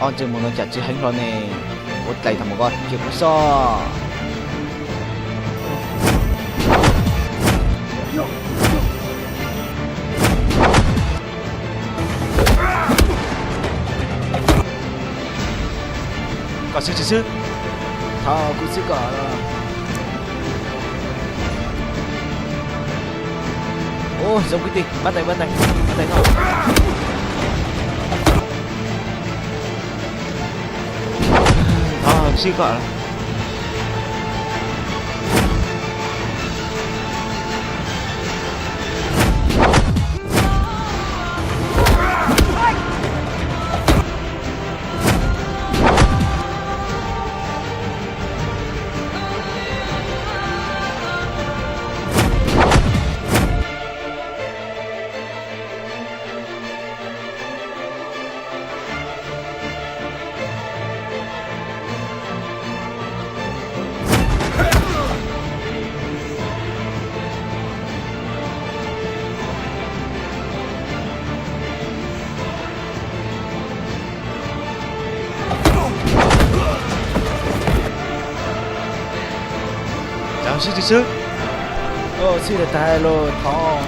언제 무너졌지 행런에 옷까지 다 먹어 기쁘소 có sức sức thao cứ sức cả ô giống cái gì bắt tay nó sức cả chào sư sư ô sư là tài lô thọ